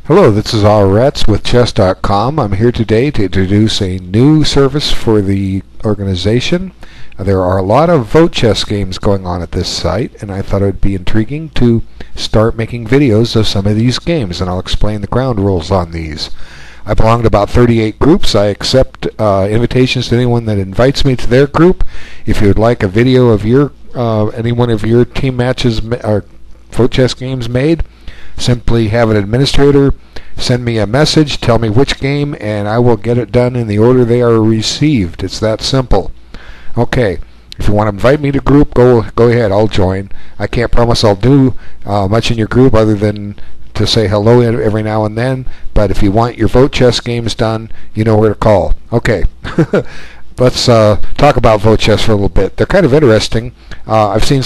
Hello, this is Retz with Chess.com. I'm here today to introduce a new service for the organization. There are a lot of vote chess games going on at this site, and I thought it would be intriguing to start making videos of some of these games, and I'll explain the ground rules on these. I belong to about 38 groups. I accept invitations to anyone that invites me to their group. If you would like a video of your any one of your team matches or vote chess games made, simply have an administrator send me a message, tell me which game, and I will get it done in the order they are received. It's that simple. Okay, if you want to invite me to group, go ahead, I'll join. I can't promise I'll do much in your group other than to say hello every now and then, but if you want your vote chess games done, you know where to call. Okay, let's talk about vote chess for a little bit. They're kind of interesting. I've seen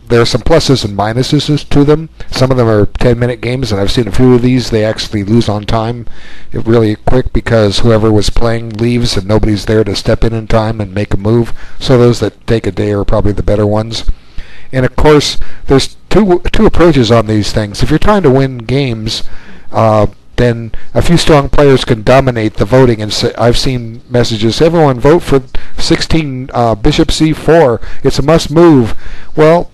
there are some pluses and minuses to them. Some of them are 10-minute games, and I've seen a few of these. They actually lose on time really quick because whoever was playing leaves and nobody's there to step in time and make a move. So those that take a day are probably the better ones. And of course, there's two approaches on these things. If you're trying to win games, then a few strong players can dominate the voting, and I've seen messages, everyone vote for 16 bishop c4, it's a must move. Well,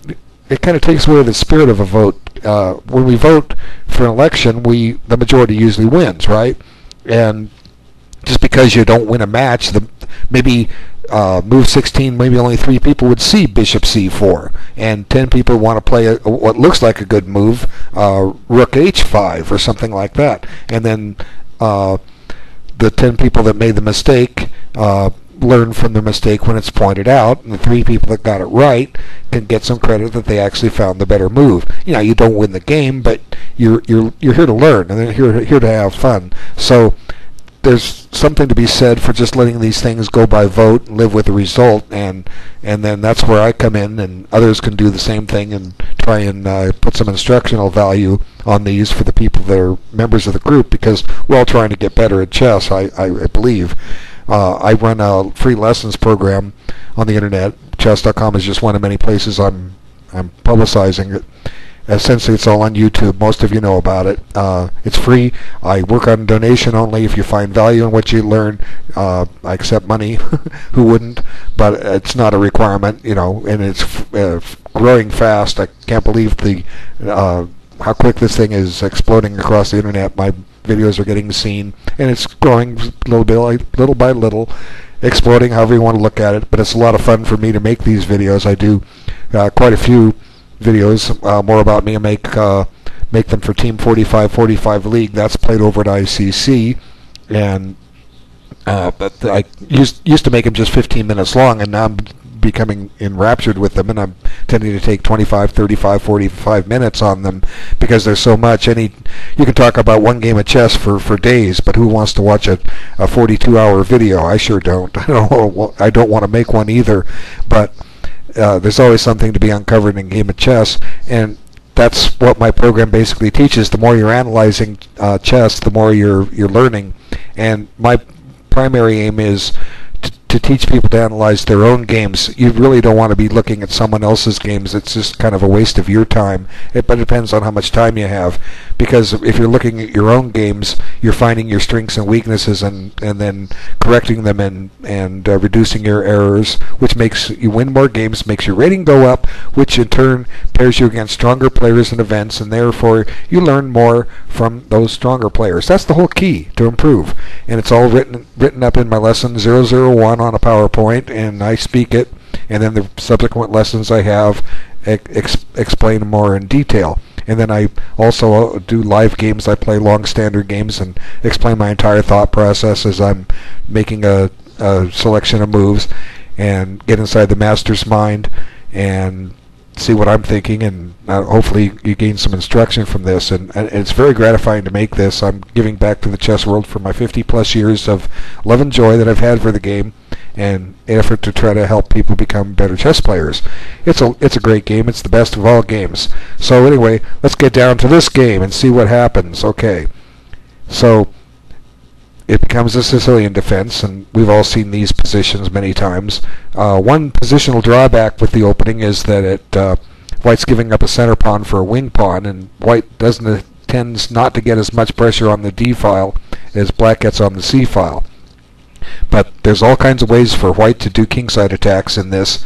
it kind of takes away the spirit of a vote. When we vote for an election, the majority usually wins, right? And just because you don't win a match, maybe move 16, maybe only 3 people would see bishop c4, and 10 people want to play what looks like a good move, rook h5 or something like that. And then the 10 people that made the mistake learn from the mistake when it's pointed out, and the 3 people that got it right can get some credit that they actually found the better move. You know, you don't win the game, but you're here to learn, and you're here to have fun. So there's something to be said for just letting these things go by vote and live with the result, and then that's where I come in, and others can do the same thing and try and put some instructional value on these for the people that are members of the group, because we're all trying to get better at chess, I believe. I run a free lessons program on the internet. Chess.com is just one of many places I'm publicizing it. Essentially, it's all on YouTube. Most of you know about it. It's free. I work on donation only. If you find value in what you learn, I accept money. Who wouldn't? But it's not a requirement, you know, and it's growing fast. I can't believe how quick this thing is exploding across the internet. My videos are getting seen, and it's growing little by little, exploding, however you want to look at it. But it's a lot of fun for me to make these videos. I do quite a few videos more about me. I make them for Team 45 League. That's played over at ICC, and but I used to make them just 15 minutes long, and now I'm becoming enraptured with them, and I'm tending to take 25, 35, 45 minutes on them because there's so much. You can talk about one game of chess for days, but who wants to watch a 42-hour video? I sure don't. I don't want to make one either, but there's always something to be uncovered in a game of chess, and that's what my program basically teaches. The more you're analyzing chess, the more you're learning, and my primary aim is to teach people to analyze their own games. You really don't want to be looking at someone else's games. It's just kind of a waste of your time. But it depends on how much time you have, because if you're looking at your own games, you're finding your strengths and weaknesses and then correcting them and reducing your errors, which makes you win more games, makes your rating go up, which in turn pairs you against stronger players and events, and therefore you learn more from those stronger players. That's the whole key to improve, and it's all written up in my lesson 001 on a PowerPoint, and I speak it, and then the subsequent lessons I have explain more in detail. And then I also do live games. I play long standard games and explain my entire thought process as I'm making a selection of moves, and get inside the master's mind and see what I'm thinking, and hopefully you gain some instruction from this, and it's very gratifying to make this. I'm giving back to the chess world for my 50+ years of love and joy that I've had for the game, and effort to try to help people become better chess players. It's a great game. It's the best of all games. So anyway, let's get down to this game and see what happens. Okay, so it becomes a Sicilian defense, and we've all seen these positions many times. One positional drawback with the opening is that White's giving up a center pawn for a wing pawn, and White doesn't tends not to get as much pressure on the D file as black gets on the C file. But there's all kinds of ways for white to do kingside attacks in this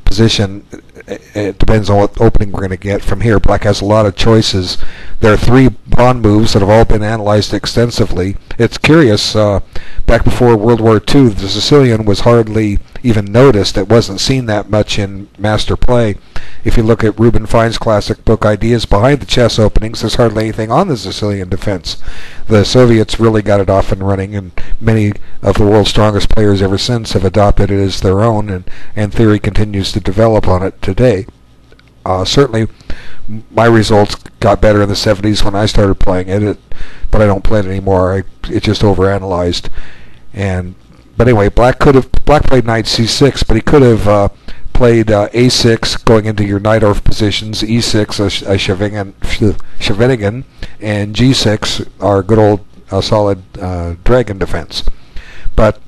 position. It depends on what opening we're going to get from here. Black has a lot of choices. There are 3 pawn moves that have all been analyzed extensively. It's curious, back before World War II, the Sicilian was hardly even noticed. It wasn't seen that much in master play. If you look at Reuben Fine's classic book Ideas Behind the Chess Openings, there's hardly anything on the Sicilian defense. The Soviets really got it off and running, and many of the world's strongest players ever since have adopted it as their own, and theory continues to develop on it today. Certainly, my results got better in the 70s when I started playing it, but I don't play it anymore. It's just overanalyzed. But anyway, black played knight c6, but he could have played a6 going into your Najdorf positions, e6 a Scheveningen, and g6 our good old solid dragon defense. But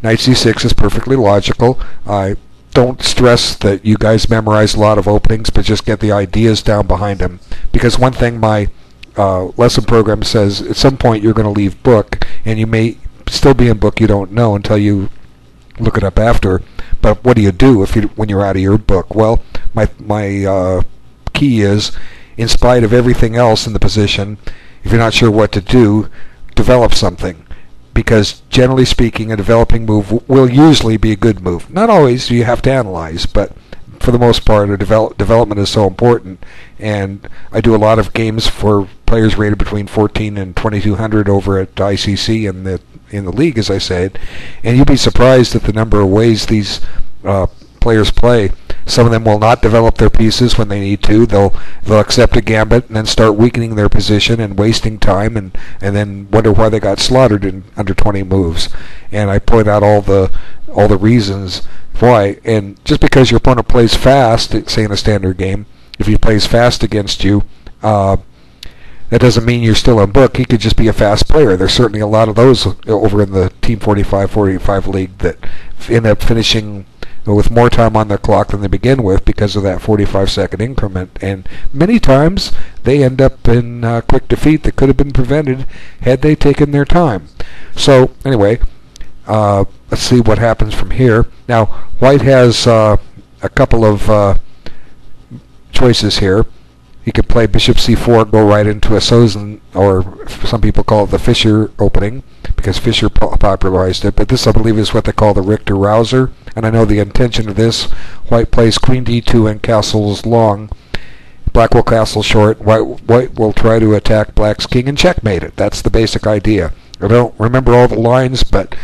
knight c6 is perfectly logical. I don't stress that you guys memorize a lot of openings, but just get the ideas down behind them. Because one thing my lesson program says, at some point you're going to leave book, and you may still be in book you don't know until you look it up after. But what do you do when you're out of your book? Well, my key is, in spite of everything else in the position, if you're not sure what to do, develop something. Because generally speaking, a developing move will usually be a good move. Not always, you have to analyze, but for the most part, development is so important. And I do a lot of games for players rated between 14 and 2200 over at ICC in the league, as I said. And you'd be surprised at the number of ways these players play. Some of them will not develop their pieces when they need to. They'll accept a gambit and then start weakening their position and wasting time, and then wonder why they got slaughtered in under 20 moves. And I point out all the reasons why. And just because your opponent plays fast, say in a standard game, if he plays fast against you, that doesn't mean you're still in book. He could just be a fast player. There's certainly a lot of those over in the Team 45 league that end up finishing with more time on their clock than they begin with because of that 45-second increment. And many times they end up in quick defeat that could have been prevented had they taken their time. So anyway, let's see what happens from here. Now, white has a couple of choices here. He could play bishop c4, go right into a Sozin, or some people call it the Fischer opening, because Fischer popularized it. But this, I believe, is what they call the Richter-Rouser. And I know the intention of this. White plays queen d2 and castles long. Black will castle short. White will try to attack black's king and checkmate it. That's the basic idea. I don't remember all the lines, but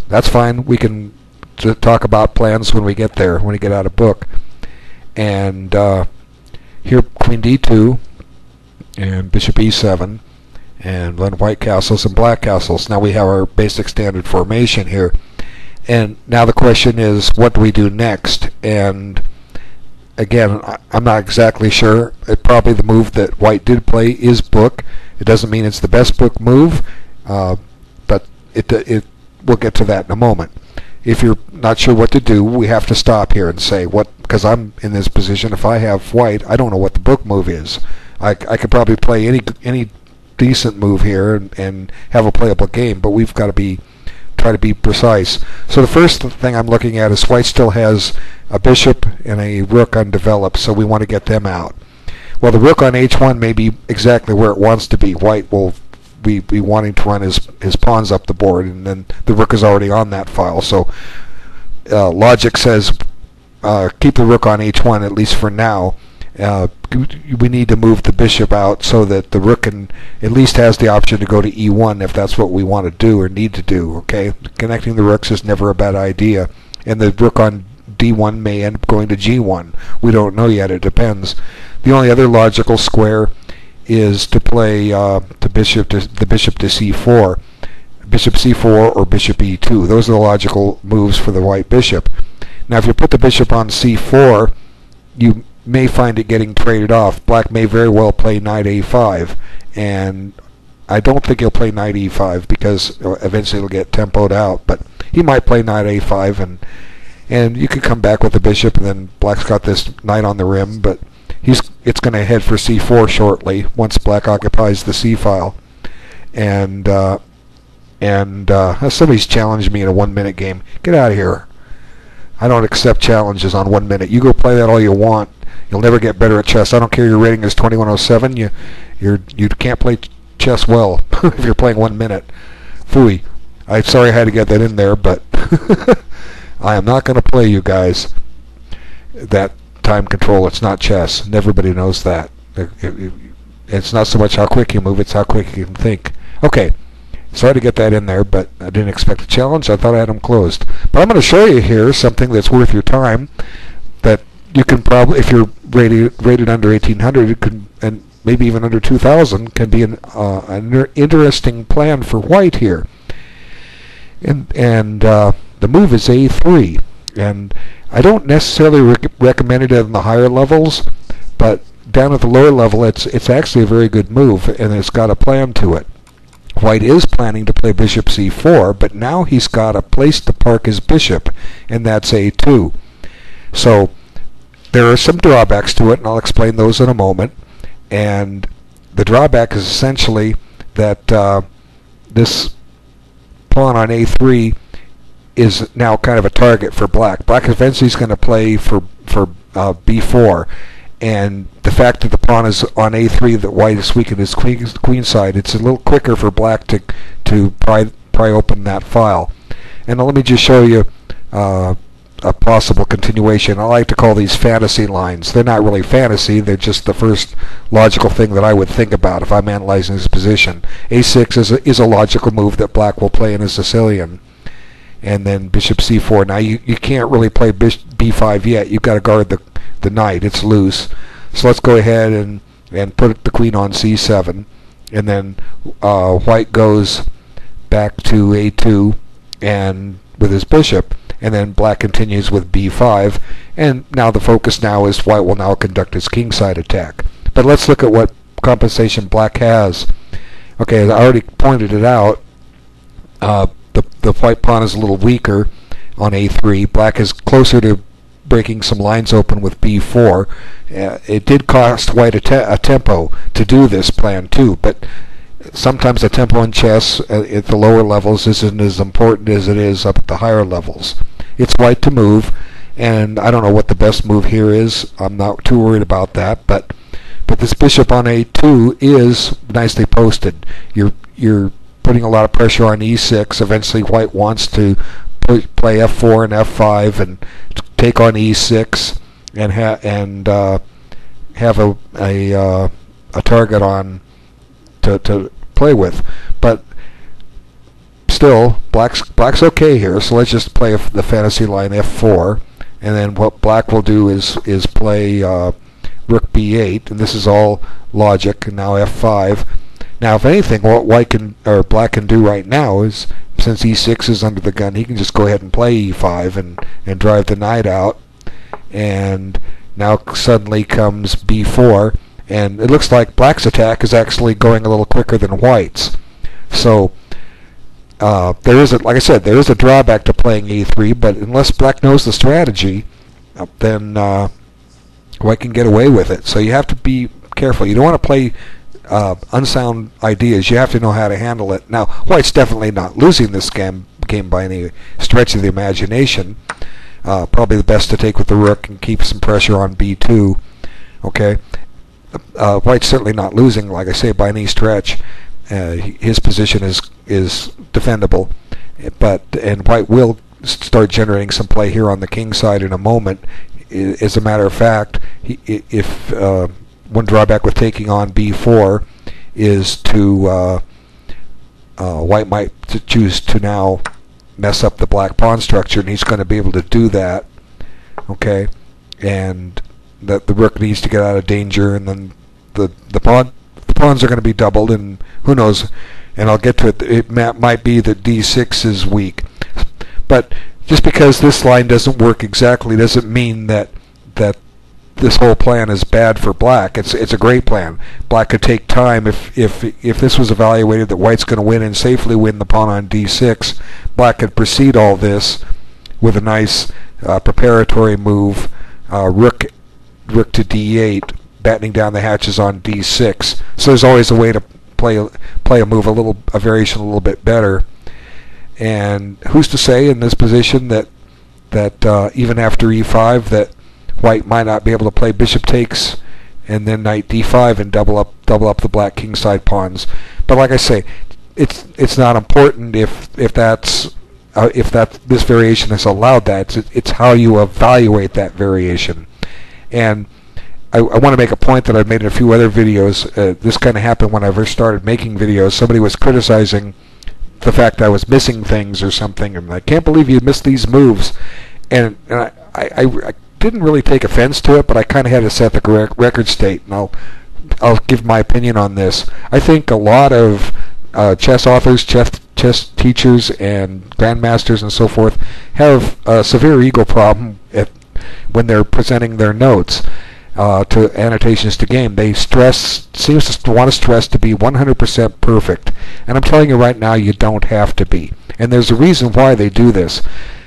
that's fine. We can talk about plans when we get there, when we get out of book. And here, queen d2 and bishop e7, and then white castles and black castles. Now we have our basic standard formation here. And now the question is, what do we do next? And again, I'm not exactly sure. Probably the move that white did play is book. It doesn't mean it's the best book move, but we'll get to that in a moment. If you're not sure what to do, we have to stop here and say, because I'm in this position, if I have white, I don't know what the book move is. I could probably play any decent move here and have a playable game, but we've got to try to be precise. So the first thing I'm looking at is white still has a bishop and a rook undeveloped, so we want to get them out. Well, the rook on h1 may be exactly where it wants to be. White will be wanting to run his pawns up the board, and then the rook is already on that file. So logic says keep the rook on h1, at least for now. We need to move the bishop out so that the rook at least has the option to go to e1 if that's what we want to do or need to do. Okay, connecting the rooks is never a bad idea, and the rook on d1 may end up going to g1. We don't know yet. It depends. The only other logical square is to play the bishop to c4, bishop c4 or bishop e2. Those are the logical moves for the white bishop. Now, if you put the bishop on c4, you may find it getting traded off. Black may very well play knight a5, and I don't think he'll play knight e5 because eventually it'll get tempoed out. But he might play knight a5, and you can come back with the bishop, and then black's got this knight on the rim, but it's going to head for c4 shortly once black occupies the c file. And somebody's challenged me in a 1 minute game. Get out of here. I don't accept challenges on 1 minute. You go play that all you want. You'll never get better at chess. I don't care your rating is 2107. You can't play chess well if you're playing 1 minute. Phooey. I'm sorry I had to get that in there, but I am not going to play you guys that time control. It's not chess, and everybody knows that. It's not so much how quick you move, it's how quick you can think. Okay, sorry to get that in there, but I didn't expect a challenge. I thought I had them closed. But I'm going to show you here something that's worth your time that you can probably, if you're rated under 1800, it could, and maybe even under 2000, can be an interesting plan for white here. And the move is a3, and I don't necessarily recommend it on the higher levels, but down at the lower level it's actually a very good move, and it's got a plan to it. White is planning to play bishop c4, but now he's got a place to park his bishop, and that's a2. So there are some drawbacks to it, and I'll explain those in a moment. And the drawback is essentially that this pawn on a3 is now kind of a target for black. Black eventually is going to play for b4, and the fact that the pawn is on a3, that white is weakened his queen side, it's a little quicker for black to pry open that file. And now let me just show you a possible continuation. I like to call these fantasy lines. They're not really fantasy, they're just the first logical thing that I would think about if I'm analyzing this position. a6 is a logical move that black will play in his Sicilian. And then bishop c4. Now you can't really play b5 yet. You've got to guard the knight. It's loose. So let's go ahead and put the queen on c7. And then white goes back to a2 and with his bishop. And then black continues with b5. And now the focus now is white will now conduct his kingside attack. But let's look at what compensation black has. Okay, as I already pointed it out, the white pawn is a little weaker on a3. Black is closer to breaking some lines open with b4. It did cost white a tempo to do this plan too, but sometimes the tempo in chess at the lower levels isn't as important as it is up at the higher levels. It's white to move, and I don't know what the best move here is. I'm not too worried about that, but this bishop on a2 is nicely posted. You're putting a lot of pressure on e6. Eventually white wants to play f4 and f5 and take on e6 and have a target on to play with. But still, black's okay here, so let's just play the fantasy line f4, and then what black will do is play rook b8, and this is all logic, and now f5. Now, if anything, what black can do right now is, since e6 is under the gun, he can just go ahead and play e5 and drive the knight out. And now suddenly comes b4, and it looks like black's attack is actually going a little quicker than white's. So there is like I said, there is a drawback to playing e3, but unless black knows the strategy, then white can get away with it. So you have to be careful. You don't want to play unsound ideas. You have to know how to handle it. Now, white's definitely not losing this game by any stretch of the imagination. Probably the best to take with the rook and keep some pressure on b2. Okay, white's certainly not losing, like I say, by any stretch. His position is defendable, and white will start generating some play here on the king side in a moment. As a matter of fact, if one drawback with taking on b4 is to white might choose to now mess up the black pawn structure, and he's going to be able to do that. Okay, and that the rook needs to get out of danger, and then the pawns are going to be doubled, and who knows? And I'll get to it. It might be that d6 is weak, but just because this line doesn't work exactly doesn't mean that this whole plan is bad for black. It's a great plan. Black could take time if this was evaluated that white's going to win and safely win the pawn on d6. Black could precede all this with a nice preparatory move, rook to d8, battening down the hatches on d6. So there's always a way to play a move a variation a little bit better. And who's to say in this position that even after e5 that white might not be able to play bishop takes and then knight d5 and double up the black kingside pawns. But like I say, it's not important if this variation has allowed that. It's how you evaluate that variation. And I want to make a point that I've made in a few other videos. This kind of happened when I first started making videos. Somebody was criticizing the fact I was missing things or something, and I can't believe you missed these moves. And I didn't really take offense to it, but I kind of had to set the record straight, and I'll give my opinion on this. I think a lot of chess authors, chess teachers, and grandmasters and so forth have a severe ego problem when they're presenting their notes to annotations to game. They seems to want to stress to be 100% perfect, and I'm telling you right now, you don't have to be. And there's a reason why they do this.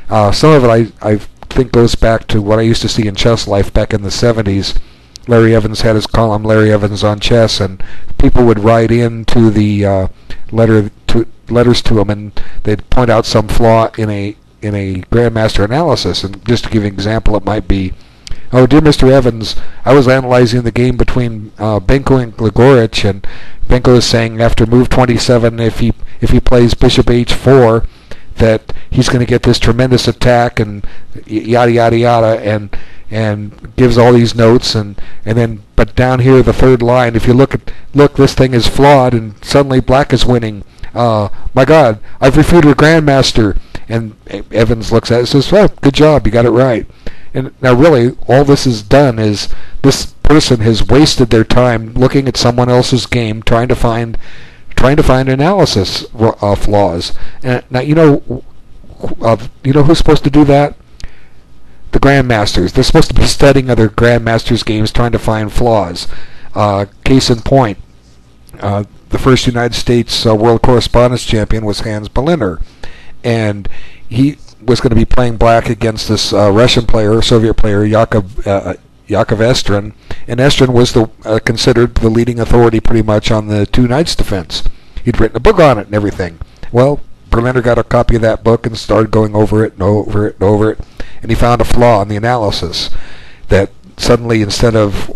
Some of it I think goes back to what I used to see in Chess Life back in the 70s. Larry Evans had his column, Larry Evans on Chess, and people would write into the letters to him, and they'd point out some flaw in a grandmaster analysis. And just to give you an example, it might be, "Oh, dear Mr. Evans, I was analyzing the game between Benko and Gligorich, and Benko is saying after move 27, if he plays bishop h4, that he's going to get this tremendous attack and yada yada yada," and gives all these notes, and then but down here the third line, if you look, this thing is flawed, and suddenly black is winning. My God, I've refuted a grandmaster. And Evans looks at it and says, "Well, good job, you got it right." And now really all this has done is this person has wasted their time looking at someone else's game, trying to find analysis flaws. And now you know who's supposed to do that? The grandmasters. They're supposed to be studying other grandmasters' games, trying to find flaws. Case in point, the first United States World Correspondence Champion was Hans Berliner, and he was going to be playing black against this Russian player, Soviet player, Yakov Estrin, and Estrin was considered the leading authority pretty much on the two knights defense. He'd written a book on it and everything. Well, Berliner got a copy of that book and started going over it and over it and over it, and he found a flaw in the analysis that suddenly instead of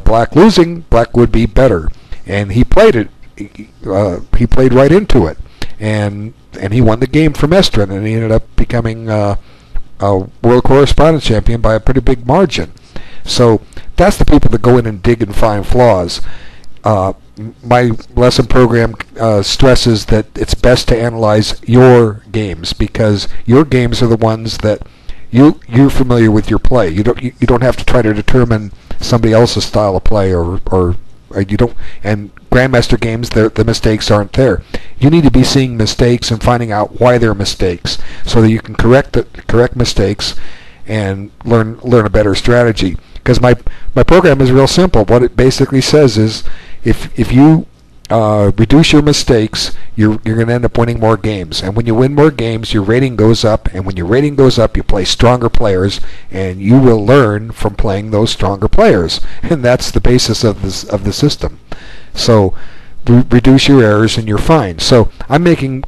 black losing, black would be better, and he played it. He played right into it, and he won the game from Estrin, and he ended up becoming a world correspondence champion by a pretty big margin. So that's the people that go in and dig and find flaws. My lesson program stresses that it's best to analyze your games, because your games are the ones that you're familiar with your play. You don't have to try to determine somebody else's style of play or you don't. And grandmaster games, the mistakes aren't there. You need to be seeing mistakes and finding out why they're mistakes, so that you can correct mistakes and learn a better strategy. Because my program is real simple. What it basically says is, if you reduce your mistakes, you're going to end up winning more games. And when you win more games, your rating goes up. And when your rating goes up, you play stronger players, and you will learn from playing those stronger players. And that's the basis of the system. So reduce your errors, and you're fine. So I'm making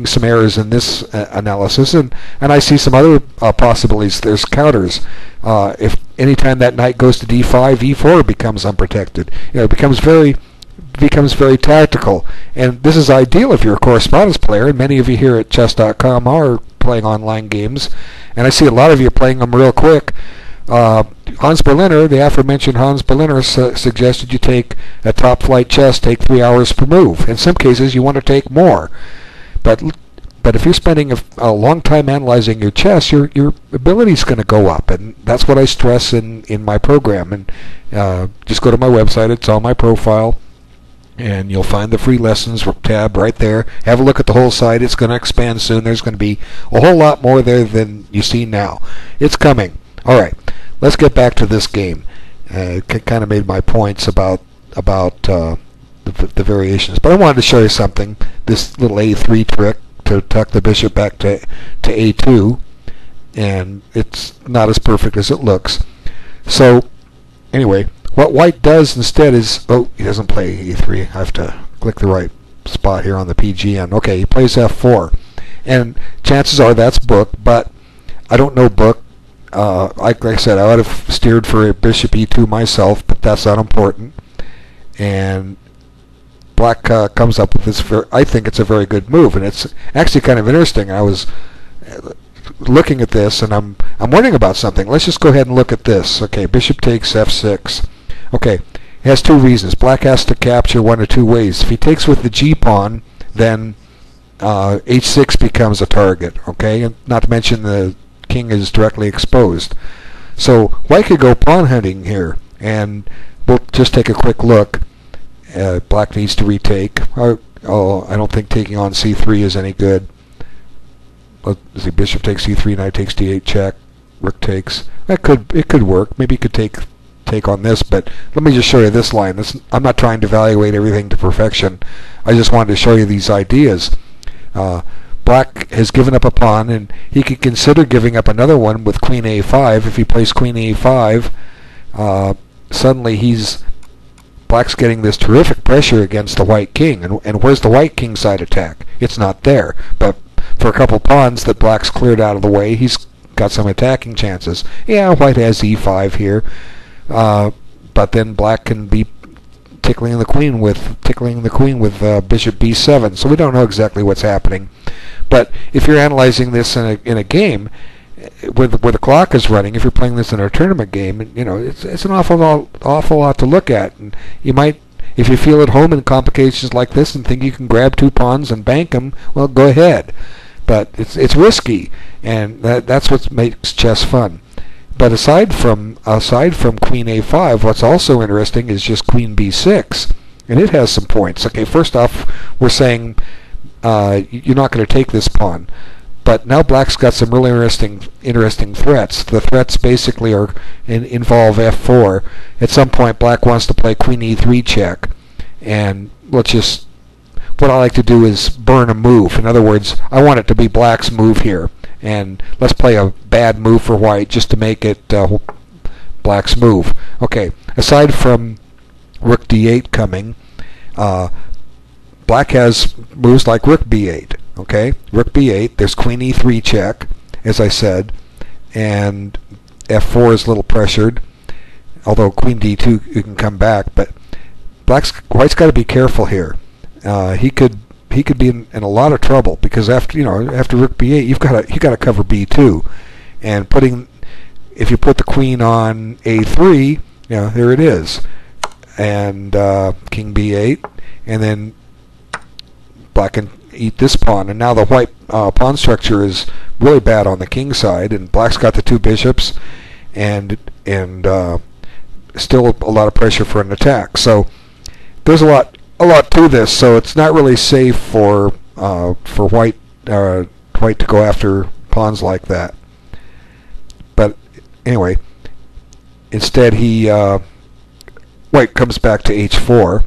some errors in this analysis, and I see some other possibilities. There's counters. If anytime that knight goes to d5, e4 becomes unprotected. It becomes very tactical, and this is ideal if you're a correspondence player, and many of you here at ChessDotCom are playing online games, and I see a lot of you playing them real quick. Hans Berliner, the aforementioned Hans Berliner, suggested you take a top-flight chess, take 3 hours per move. In some cases, you want to take more, but if you're spending a long time analyzing your chess, your ability is going to go up, and that's what I stress in my program. And just go to my website; it's on my profile, and you'll find the free lessons tab right there. Have a look at the whole site. It's going to expand soon. There's going to be a whole lot more there than you see now. It's coming. All right, let's get back to this game. Kind of made my points about the variations, but I wanted to show you something. This little A3 trick to tuck the bishop back to A2, and it's not as perfect as it looks. So anyway, What white does instead is, oh, he doesn't play e3. I have to click the right spot here on the PGN. Okay, he plays f4. And chances are that's book, but I don't know book. Like I said, I would have steered for a bishop e2 myself, but that's not important. And black comes up with this. I think it's a very good move, and it's actually kind of interesting. I was looking at this, and I'm wondering about something. Let's just go ahead and look at this. Okay, bishop takes f6. Okay, it has two reasons. Black has to capture one of two ways. If he takes with the g pawn, then h6 becomes a target. Okay, and not to mention the king is directly exposed. So white could go pawn hunting here, and we'll just take a quick look. Black needs to retake. I don't think taking on c3 is any good. Let's see, bishop takes c3, knight takes d8 check, rook takes. It could work. Maybe you could take on this, but let me just show you this line. I'm not trying to evaluate everything to perfection. I just wanted to show you these ideas. Black has given up a pawn, and he could consider giving up another one with queen a5. If he plays queen a5, suddenly Black's getting this terrific pressure against the white king. And where's the white king side attack? It's not there. But for a couple pawns that Black's cleared out of the way, he's got some attacking chances. Yeah, white has e5 here, but then black can be tickling the queen with bishop b7. So we don't know exactly what's happening. But if you're analyzing this in a game where the clock is running, if you're playing this in a tournament game, you know it's an awful lot to look at. And you might, if you feel at home in complications like this and think you can grab two pawns and bank them, well, go ahead. But it's risky, and that's what makes chess fun. But aside from queen a5, what's also interesting is just queen b6, and it has some points. Okay, first off, we're saying you're not going to take this pawn, but now black's got some really interesting threats. The threats basically involve f4. At some point, black wants to play queen e3 check, and what I like to do is burn a move. In other words, I want it to be black's move here, and let's play a bad move for white just to make it black's move. Okay, aside from rook d8 coming, black has moves like rook b8. Okay, rook b8, there's queen e3 check, as I said, and f4 is a little pressured, although queen d2 you can come back, but white's got to be careful here. He could be in a lot of trouble, because after rook b8 you've got to cover b2, and if you put the queen on a3, there it is, and king b8, and then black can eat this pawn, and now the white pawn structure is really bad on the king side, and black's got the two bishops, and still a lot of pressure for an attack. So there's a lot to this, so it's not really safe for white to go after pawns like that. But anyway, instead white comes back to h4,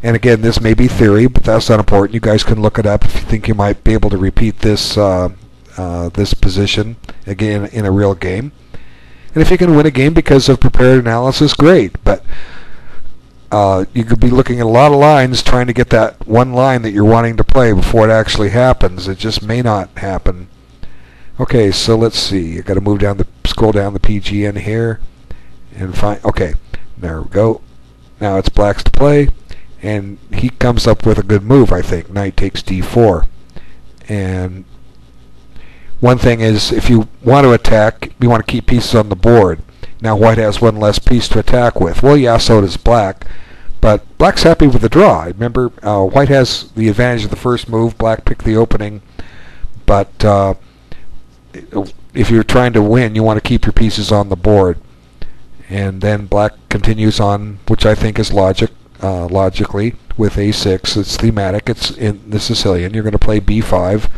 and again, this may be theory, but that's not important. You guys can look it up if you think you might be able to repeat this this position again in a real game. And if you can win a game because of prepared analysis, great. But you could be looking at a lot of lines trying to get that one line that you're wanting to play before it actually happens. It just may not happen. Okay, so let's see. I've got to scroll down the PGN here and find. Okay, there we go. Now it's black's to play, and he comes up with a good move, I think. Knight takes d4, and one thing is, if you want to attack, you want to keep pieces on the board. Now white has one less piece to attack with. Well, yeah, so does black. But black's happy with the draw. Remember, white has the advantage of the first move. Black picked the opening. But if you're trying to win, you want to keep your pieces on the board. And then black continues on, which I think is logically, with a6. It's thematic. It's in the Sicilian. You're going to play b5.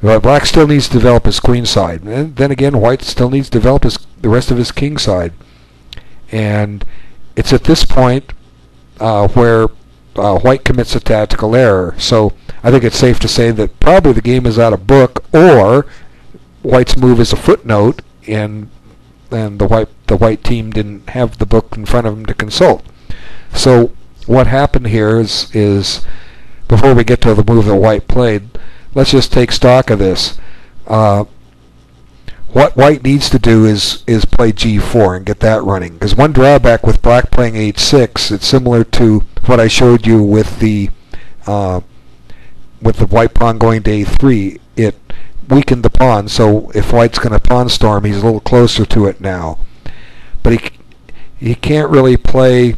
But black still needs to develop his queen side. And then again, white still needs to develop the rest of his king side. And it's at this point where white commits a tactical error. So I think it's safe to say that probably the game is out of book, or white's move is a footnote in the white team didn't have the book in front of them to consult. So what happened here is before we get to the move that white played, let's just take stock of this. What white needs to do is play g4 and get that running. Because one drawback with black playing h6, it's similar to what I showed you with the white pawn going to a3. It weakened the pawn, so if white's going to pawn storm, he's a little closer to it now. But he can't really play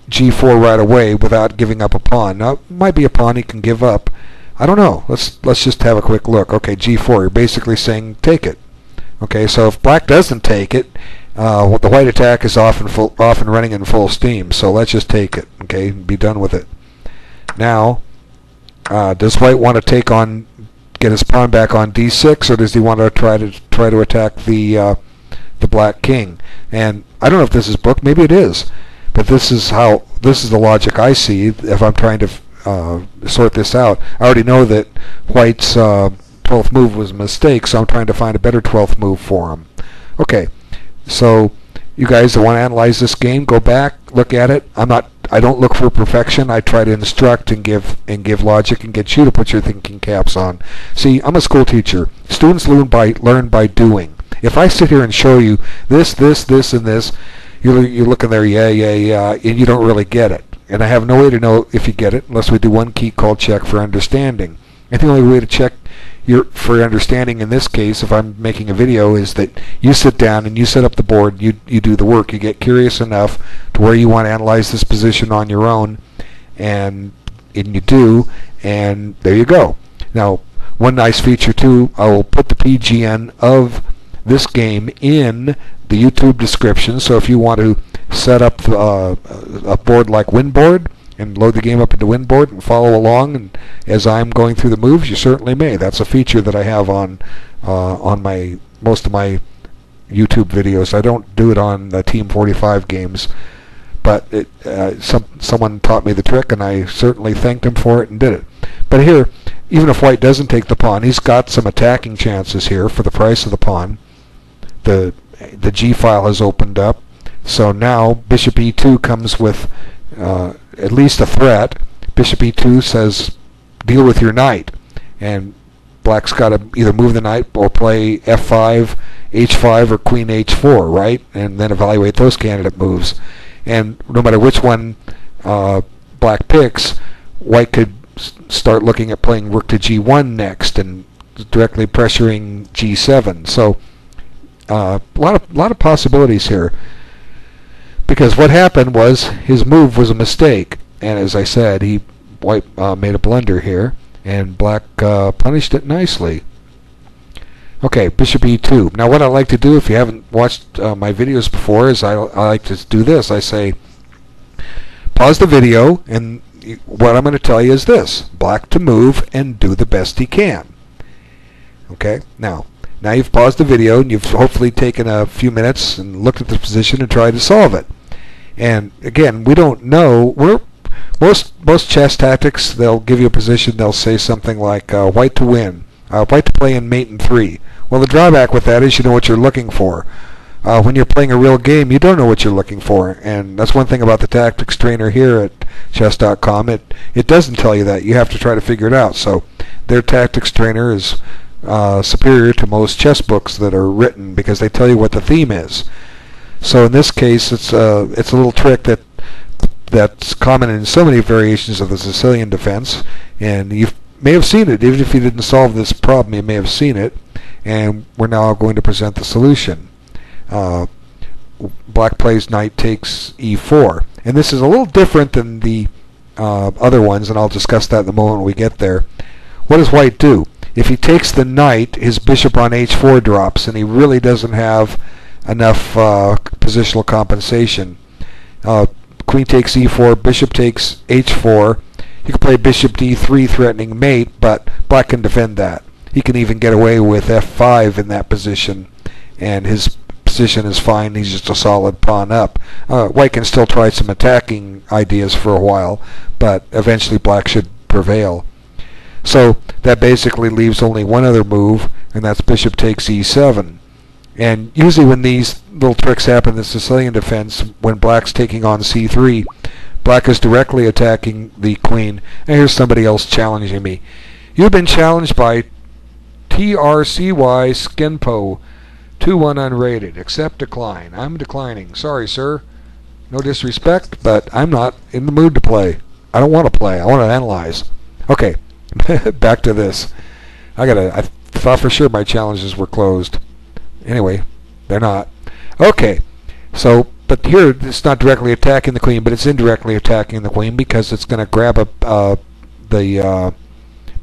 g4 right away without giving up a pawn. Now, it might be a pawn he can give up. I don't know. Let's just have a quick look. Okay, g4. You're basically saying take it. Okay, so if black doesn't take it, the white attack is off and running in full steam. So let's just take it. Okay, and be done with it. Now, does white want to get his pawn back on d6, or does he want to try to attack the black king? And I don't know if this is booked. Maybe it is, but this is the logic I see if I'm trying to sort this out. I already know that white's 12th move was a mistake, so I'm trying to find a better 12th move for him. Okay, so you guys that want to analyze this game, go back, look at it. I don't look for perfection. I try to instruct and give logic and get you to put your thinking caps on. See, I'm a school teacher. Students learn by doing. If I sit here and show you this, and this, you're looking there, yeah, and you don't really get it. And I have no way to know if you get it unless we do one key called check for understanding. And the only way to check for understanding in this case, if I'm making a video, is that you sit down and you set up the board, you do the work, you get curious enough to where you want to analyze this position on your own, and you do, and there you go. Now, one nice feature too, I will put the PGN of this game in the YouTube description, so if you want to set up a board like WinBoard and load the game up into WinBoard and follow along, and as I'm going through the moves, you certainly may. That's a feature that I have on most of my YouTube videos. I don't do it on the Team 45 games, but someone taught me the trick, and I certainly thanked him for it and did it. But here, even if white doesn't take the pawn, he's got some attacking chances here for the price of the pawn. The G file has opened up, so now bishop e2 comes with at least a threat. Bishop e2 says deal with your knight, and black's got to either move the knight or play f5, h5, or queen h4, right? And then evaluate those candidate moves. And no matter which one black picks, white could start looking at playing rook to g1 next and directly pressuring g7. So a lot of possibilities here. Because what happened was his move was a mistake, and as I said, white made a blunder here, and black punished it nicely. Okay, bishop e2. Now what I like to do, if you haven't watched my videos before, is I like to do this. I say, pause the video, and what I'm going to tell you is this: black to move and do the best he can. Okay, now you've paused the video, and you've hopefully taken a few minutes and looked at the position and tried to solve it. And again, we don't know. Most chess tactics, they'll give you a position. They'll say something like white to win, white to play in mate in 3. Well, the drawback with that is you know what you're looking for. When you're playing a real game, you don't know what you're looking for, and that's one thing about the tactics trainer here at ChessDotCom. It doesn't tell you that. You have to try to figure it out. So their tactics trainer is superior to most chess books that are written because they tell you what the theme is. So in this case, it's a little trick that's common in so many variations of the Sicilian defense, and you may have seen it. Even if you didn't solve this problem, you may have seen it, and we're now going to present the solution. Black plays knight takes e4, and this is a little different than the other ones, and I'll discuss that in the moment when we get there. What does white do? If he takes the knight, his bishop on h4 drops, and he really doesn't have enough positional compensation. Queen takes e4, bishop takes h4. You can play bishop d3 threatening mate, but black can defend that. He can even get away with f5 in that position, and his position is fine. He's just a solid pawn up. White can still try some attacking ideas for a while, but eventually black should prevail. So that basically leaves only one other move, and that's bishop takes e7. And usually when these little tricks happen in the Sicilian defense, when black's taking on c3, black is directly attacking the queen. And here's somebody else challenging me. You've been challenged by TRCY Skinpo, 2-1 unrated. Accept, decline. I'm declining. Sorry, sir. No disrespect, but I'm not in the mood to play. I don't want to play. I want to analyze. Okay, back to this. I thought for sure my challenges were closed. Anyway, they're not. Okay, so, but here it's not directly attacking the queen, but it's indirectly attacking the queen because it's going to grab the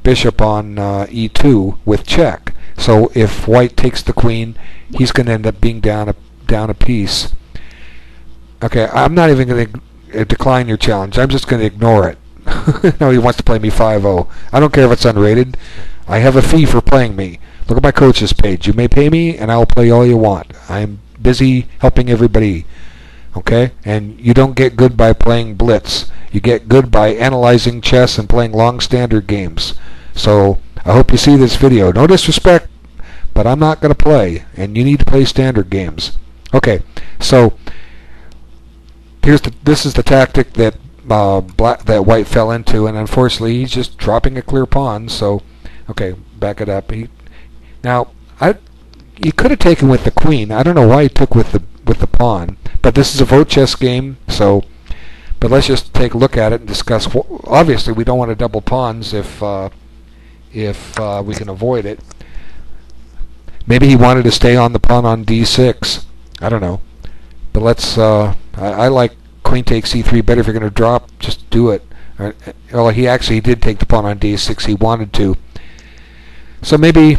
bishop on e2 with check. So if white takes the queen, he's going to end up being down a piece. Okay, I'm not even going to decline your challenge. I'm just going to ignore it. No, he wants to play me 5-0. I don't care if it's unrated. I have a fee for playing me. Look at my coach's page. You may pay me, and I'll play all you want. I'm busy helping everybody. Okay? And you don't get good by playing blitz. You get good by analyzing chess and playing long standard games. So I hope you see this video. No disrespect, but I'm not going to play, and you need to play standard games. Okay, so this is the tactic that that white fell into, and unfortunately he's just dropping a clear pawn. So, okay, back it up. He could have taken with the queen. I don't know why he took with the pawn, but this is a vote chess game. So, but let's just take a look at it and discuss. Obviously, we don't want to double pawns if we can avoid it. Maybe he wanted to stay on the pawn on d6. I don't know. But let's. I like queen takes c3 better. If you're going to drop, just do it. Well, he did take the pawn on d6. He wanted to. So maybe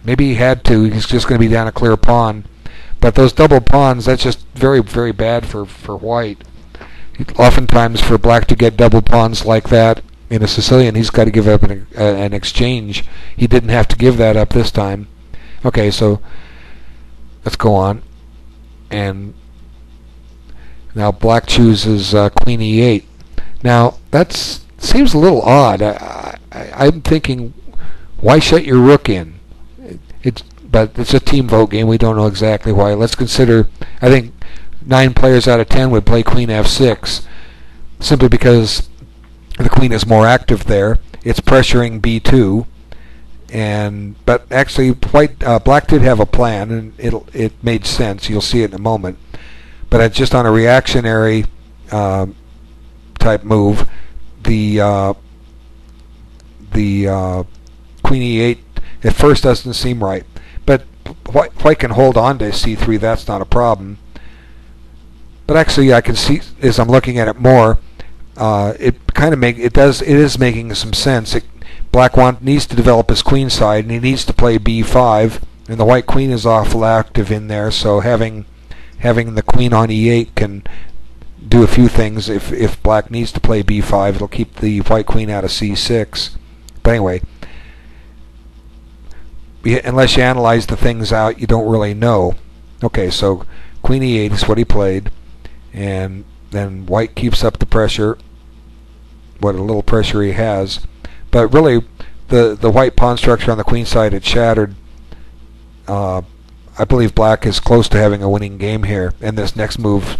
he had to. He's just going to be down a clear pawn. But those double pawns, that's just very, very bad for white. Oftentimes, for black to get double pawns like that in a Sicilian, he's got to give up an exchange. He didn't have to give that up this time. Okay, so let's go on. And now black chooses queen e8. Now that seems a little odd. I'm thinking, why shut your rook in? But it's a team vote game. We don't know exactly why. Let's consider. I think 9 players out of 10 would play queen f6, simply because the queen is more active there. It's pressuring b2. But actually, black did have a plan, and it made sense. You'll see it in a moment. But it's just on a reactionary type move. The queen e8 at first doesn't seem right, but white can hold on to c3. That's not a problem. But actually, I can see as I'm looking at it more, it is making some sense. Black needs to develop his queen side, and he needs to play b5, and the white queen is awful active in there. So having the queen on e8 can do a few things. If black needs to play b5, it'll keep the white queen out of c6. But anyway, unless you analyze the things out, you don't really know. Okay, so queen e8 is what he played, and then white keeps up the pressure, what a little pressure he has. But really, the white pawn structure on the queen side had shattered. I believe black is close to having a winning game here, and this next move,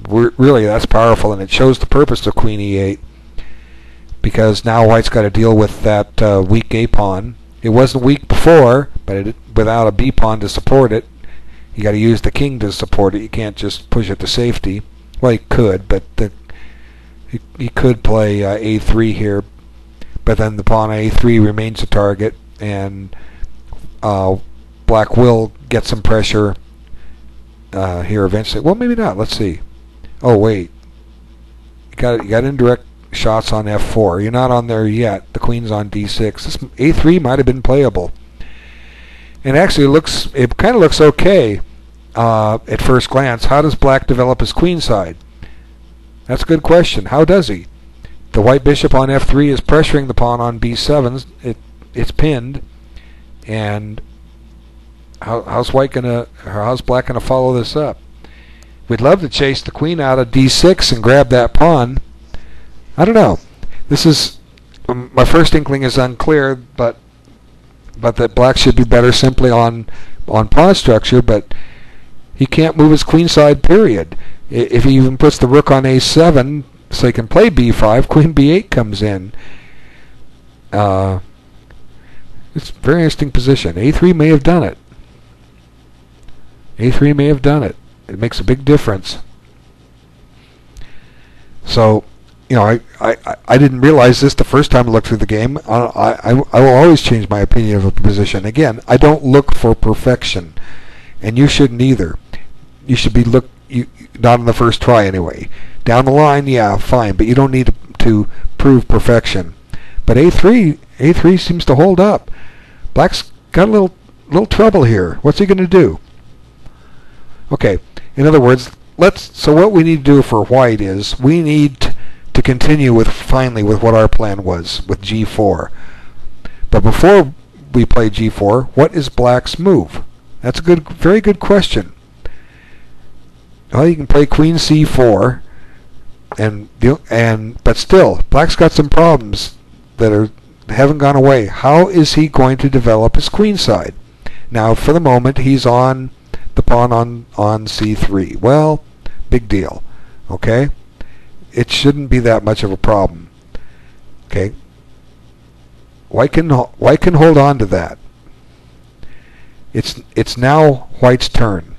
really, that's powerful, and it shows the purpose of queen e8, because now white's got to deal with that weak a pawn. It wasn't weak before, but without a b pawn to support it, you got to use the king to support it. You can't just push it to safety. Well, he could, but he could play a3 here, but then the pawn a3 remains a target, and black will get some pressure here eventually. Well, maybe not. Let's see. Oh wait, you got indirect shots on f4. You're not on there yet. The queen's on d6. This a3 might have been playable, and actually it kind of looks okay at first glance. How does black develop his queen side? That's a good question. How does he? The white bishop on f3 is pressuring the pawn on b7. It's pinned, and how's black gonna follow this up? We'd love to chase the queen out of d6 and grab that pawn. I don't know. This is my first inkling is unclear, but that black should be better simply on on pawn structure, but he can't move his queenside, period. If he even puts the rook on a7 so he can play b5, queen b8 comes in. It's a very interesting position. a3 may have done it. a3 may have done it. It makes a big difference. So, you know, I didn't realize this the first time I looked through the game. I will always change my opinion of a position. Again, I don't look for perfection, and you shouldn't either. You should be not on the first try anyway. Down the line, yeah, fine, but you don't need to prove perfection. But a3 seems to hold up. Black's got a little trouble here. What's he going to do? Okay, in other words, so what we need to do for white is we need to continue finally with what our plan was with g4. But before we play g4, what is black's move? That's a very good question. Well, you can play queen c4, but still, black's got some problems that haven't gone away. How is he going to develop his queenside? Now, for the moment, he's on the pawn on c3. Well, big deal. Okay, it shouldn't be that much of a problem. Okay, white can hold on to that. It's now white's turn.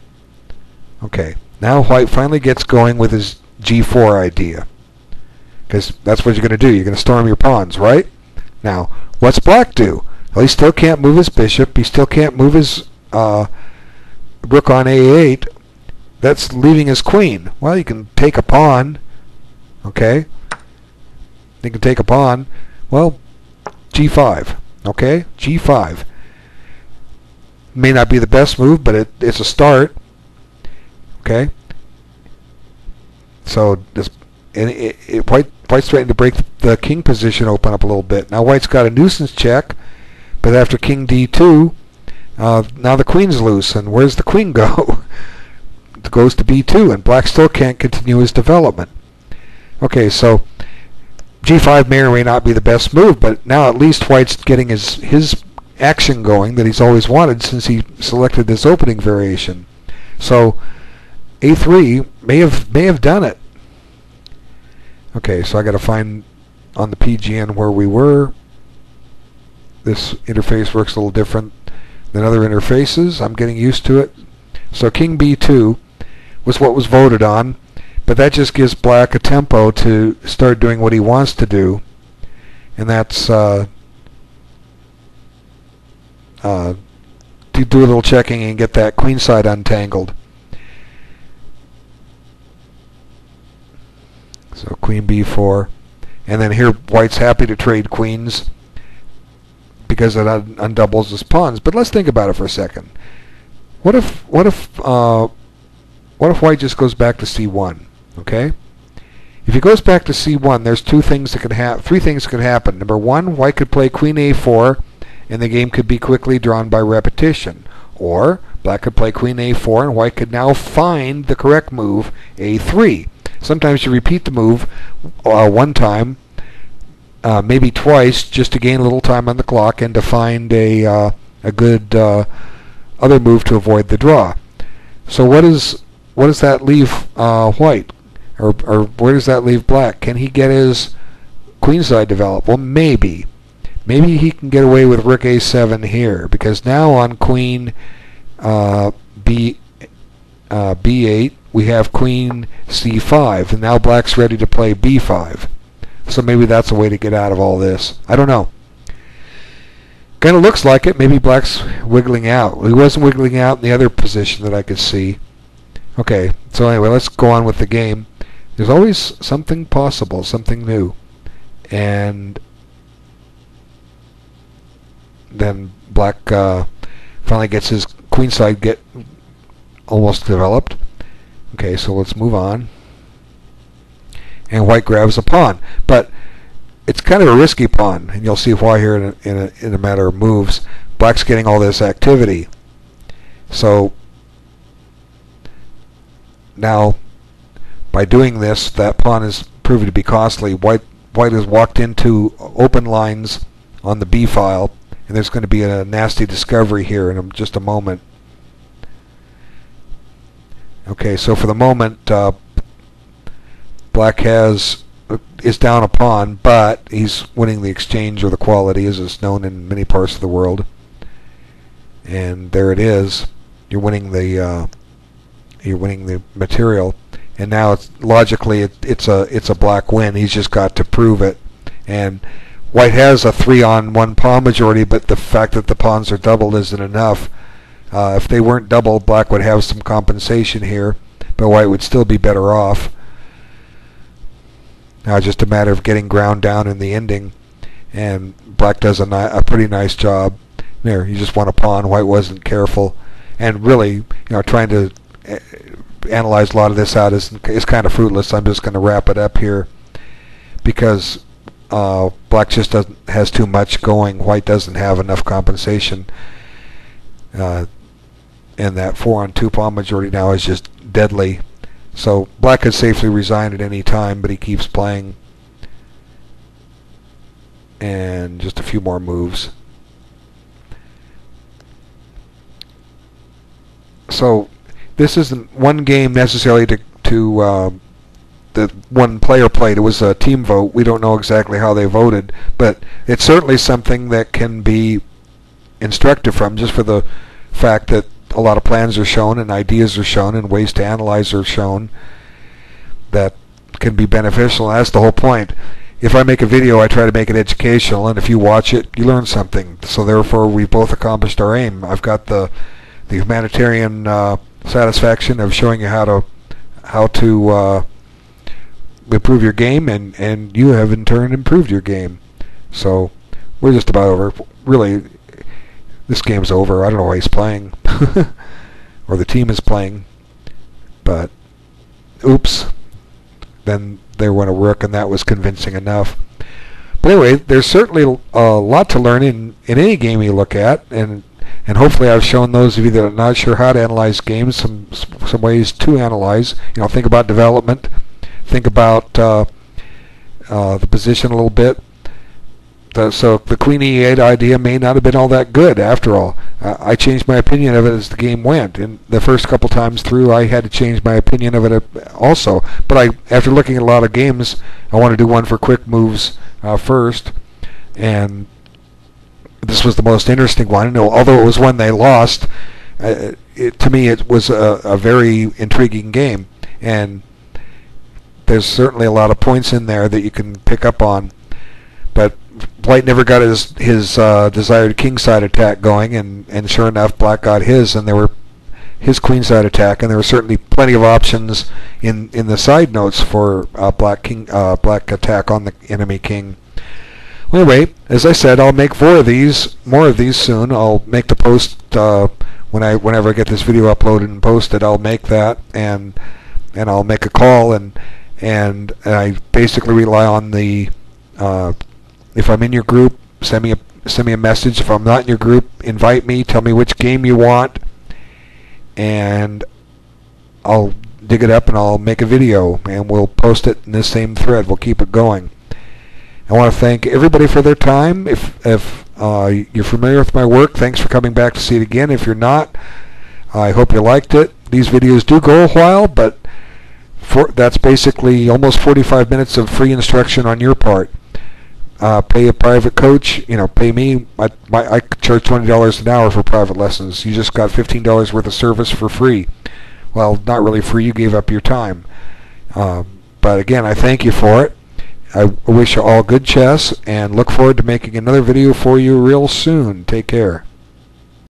Okay, now white finally gets going with his g4 idea, because that's what you're going to do. You're going to storm your pawns, right? Now, what's black do? Well, he still can't move his bishop. He still can't move his rook on a8. That's leaving his queen. Well, you can take a pawn. Okay? You can take a pawn. Well, g5. Okay? g5. May not be the best move, but it's a start. Okay? So white's threatening to break the king position open up a little bit. Now white's got a nuisance check, but after king d2, now the queen's loose, and where's the queen go? It goes to b2, and black still can't continue his development. Okay, so g5 may or may not be the best move, but now at least white's getting his action going that he's always wanted since he selected this opening variation. So a3 may have done it. Okay, so I got to find on the PGN where we were. This interface works a little different than other interfaces. I'm getting used to it. So king b2 was what was voted on, but that just gives black a tempo to start doing what he wants to do, and that's to do a little checking and get that queenside untangled. So queen b4, and then here white's happy to trade queens because it undoubles his pawns. But let's think about it for a second. What if white just goes back to c1? Okay, if he goes back to c1, there's three things that could happen. Number one, white could play queen a4, and the game could be quickly drawn by repetition. Or black could play queen a4, and white could now find the correct move, a3. Sometimes you repeat the move one time, maybe twice, just to gain a little time on the clock and to find a good other move to avoid the draw. So what does that leave white, or where does that leave black? Can he get his queenside developed? Well, maybe he can get away with rook a7 here, because now on queen b8 we have queen c5, and now black's ready to play b5. So maybe that's a way to get out of all this. I don't know. Kind of looks like it. Maybe black's wiggling out. He wasn't wiggling out in the other position that I could see. Okay, so anyway, let's go on with the game. There's always something possible, something new. And then black finally gets his queenside almost developed. Okay, so let's move on. And white grabs a pawn, but it's kind of a risky pawn, and you'll see why here in a matter of moves. Black's getting all this activity. So now, by doing this, that pawn is proving to be costly. White has walked into open lines on the b file, and there's going to be a nasty discovery here in just a moment. Okay, so for the moment, Black is down a pawn, but he's winning the exchange, or the quality, as it's known in many parts of the world. And there it is. You're winning the material, and now logically it's a Black win. He's just got to prove it. And White has a 3-on-1 pawn majority, but the fact that the pawns are doubled isn't enough. If they weren't doubled, Black would have some compensation here, but White would still be better off. Now it's just a matter of getting ground down in the ending, and Black does a pretty nice job. There, he just won a pawn. White wasn't careful, and really, trying to analyze a lot of this out is kind of fruitless. I'm just going to wrap it up here because Black just has too much going. White doesn't have enough compensation, and that 4-on-2 pawn majority now is just deadly. So Black could safely resign at any time, but he keeps playing. And just a few more moves. So this isn't one game necessarily to the one player played. It was a team vote. We don't know exactly how they voted, but it's certainly something that can be instructive from, just for the fact that a lot of plans are shown and ideas are shown and ways to analyze are shown that can be beneficial. And that's the whole point. If I make a video, I try to make it educational, and if you watch it, you learn something. So therefore, we both accomplished our aim. I've got the humanitarian satisfaction of showing you how to improve your game, and you have in turn improved your game. So we're just about over. Really, this game's over. I don't know why he's playing, or the team is playing, but oops. Then they went to work, and that was convincing enough. But anyway, there's certainly a lot to learn in any game you look at, and hopefully I've shown those of you that are not sure how to analyze games some ways to analyze. Think about development, think about the position a little bit. So the Queen E8 idea may not have been all that good after all. I changed my opinion of it as the game went. And the first couple times through, I had to change my opinion of it also. But after looking at a lot of games, I want to do one for quick moves first. And this was the most interesting one. Although it was one they lost, to me it was a very intriguing game. And there's certainly a lot of points in there that you can pick up on. But White never got his desired kingside attack going, and sure enough, Black got his, and there were his queenside attack, and there were certainly plenty of options in the side notes for Black attack on the enemy king. Well, anyway, as I said, I'll make more of these soon. I'll make the post whenever I get this video uploaded and posted. I'll make that, and I'll make a call, and I basically rely on the if I'm in your group, send me a message. If I'm not in your group, invite me. Tell me which game you want, and I'll dig it up and I'll make a video, and we'll post it in this same thread. We'll keep it going. I want to thank everybody for their time. If you're familiar with my work, thanks for coming back to see it again. If you're not, I hope you liked it. These videos do go a while, but that's basically almost 45 minutes of free instruction on your part. Pay a private coach, pay me. I charge $20 an hour for private lessons. You just got $15 worth of service for free. Well, not really free. You gave up your time. But again, I thank you for it. I wish you all good chess, and look forward to making another video for you real soon. Take care.